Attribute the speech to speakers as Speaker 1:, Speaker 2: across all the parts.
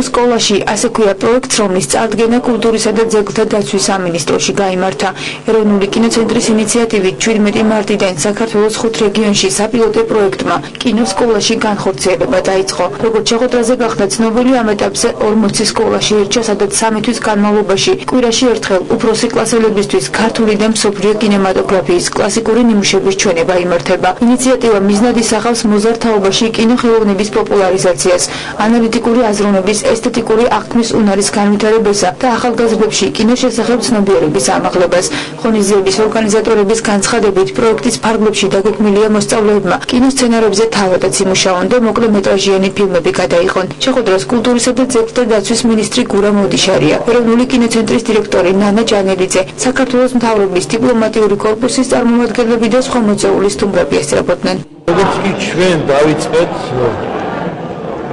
Speaker 1: კინოსკოლაში, ასე ქვია პროექტს, რომლის წარდგენა კულტურისა და ძეგლთა დაცვის სამინისტროში გაიმართა. ეროვნული კინოცენტრის ინიციატივით 17 მარტიდან საქართველოს 5 რეგიონში საპილოტო პროექტმა კინოსკოლაში განხორციელება დაიწყო. როგორც შეხვედრაზე გახდა ცნობილი, ამ ეტაპზე 40 სკოლაში ირჩა, სადაც 3 თვის განმავლობაში კვირაში ერთხელ უფროსი კლასელებისთვის ქართული და მსოფლიო კინემატოგრაფიის კლასიკური ნიმუშების ჩვენება იმართება. ინიციატივა მიზნად ისახავს მოზარდ-თაობაში კინოხელოვნების პოპულარიზაციას, ანალიტიკური აზროვნების, ესთეტიკური აღქმის უნარის განვითარებასა და ახალგაზრდებში კინოს შესახებ ცნობიერების ამაღლებას. ღონისძიების ორგანიზატორების განცხადებით, პროექტის ფარგლებში დაგეგმილია მოსწავლეებმა კინოსცენარებზე თავადაც იმუშაონ და მოკლე მეტრაჟიანი ფილმები გადაიღონ. შეხვედრას კულტურისა და ძეგლთა დაცვის მინისტრი გურამ ოდიშარია, ეროვნული კინოცენტრის დირექტორი ნანა ჯანელიძე, საქართველოს მთავრობის დიპლომატიური კორპუსის წარმომადგენლები და სხვა მოწვეული სტუმრები ესწრებოდნენ.
Speaker 2: როგორც კი ჩვენ დავიწყეთ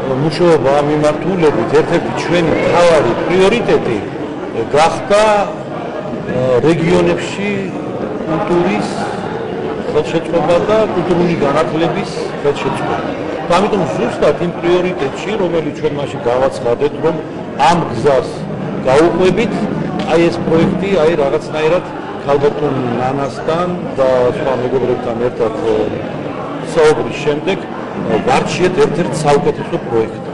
Speaker 2: მუშაობა ამ მიმართულებით, ერთ-ერთი ჩვენი მთავარი პრიორიტეტი გახდა რეგიონებში კულტურის ხელშეწყობა და კულტურული განათლების ხელშეწყობა. ამიტომ ზუსტად იმ პრიორიტეტში, რომელიც ჩვენ მაშინ გავაცხადეთ, რომ ამ გზას გაუყვებით, აი ეს პროექტი, აი რაღაცნაირად ქალბატონ ნანასთან და სხვა მეგობრებთან ერთად საუბრის შემდეგ ვარჩიეთ ერთ-ერთ საუკეთესო პროექტად.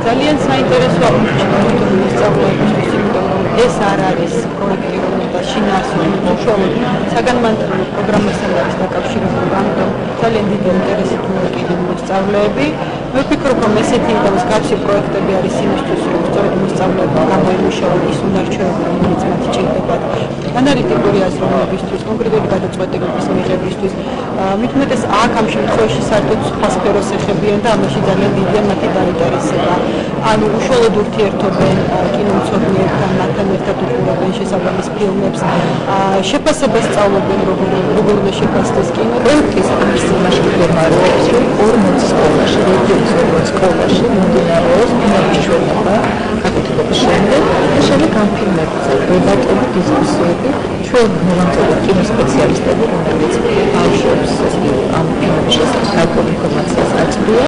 Speaker 3: ძალიან საინტერესო აღმოჩნდა მოსწავლეებისთვის, იმიტომ რომ ეს არ არის პროექტი, რომელსაც შინაარსობრივ უშუალოდ საგანმანათლებლო პროგრამასთან არის დაკავშირებული, ამიტომ ძალიან დიდი ინტერესით მოეკიდნენ მოსწავლეები. მე ვფიქრობ, რომ ესეთი და მსგავსი პროექტები არის იმისთვის, რომ სწორედ მოსწავლეებმა გამოიმუშაონ ის უნარჩვევები, რომელიც მათ სჭირდებათ ანალიტიკური აზროვნებისთვის, კონკრეტული გადაწყვეტილების მიღებისთვის. მით უმეტეს აქ ამ შემთხვევაში საერთოდ სხვა სფეროს ეხებიან და ამაში ძალიან დიდია მათი დაინტერესება. ანუ უშუალოდ ურთიერთობენ კინომცოდნეებთან, მათთან ერთად უყურებენ შესაბამის ფილმებს, შეფასებას სწავლობენ, როგორ უნდა შეფასდეს კინო.
Speaker 4: პროექტის აღსრულებაში გემართებს, რომ 40 სკოლაში, რეგიონის 40 სკოლაში მიმდინარეობს ფილმების ჩვენება, გაკეთების შემდეგ ამ ფილმებზე დებატები, დისკუსიები, ჩვენ მოვამზადეთ კინოსპეციალისტები, რომლებიც ბავშვებს ამ ფილმების შესახებ ინფორმაციას აწვდიან.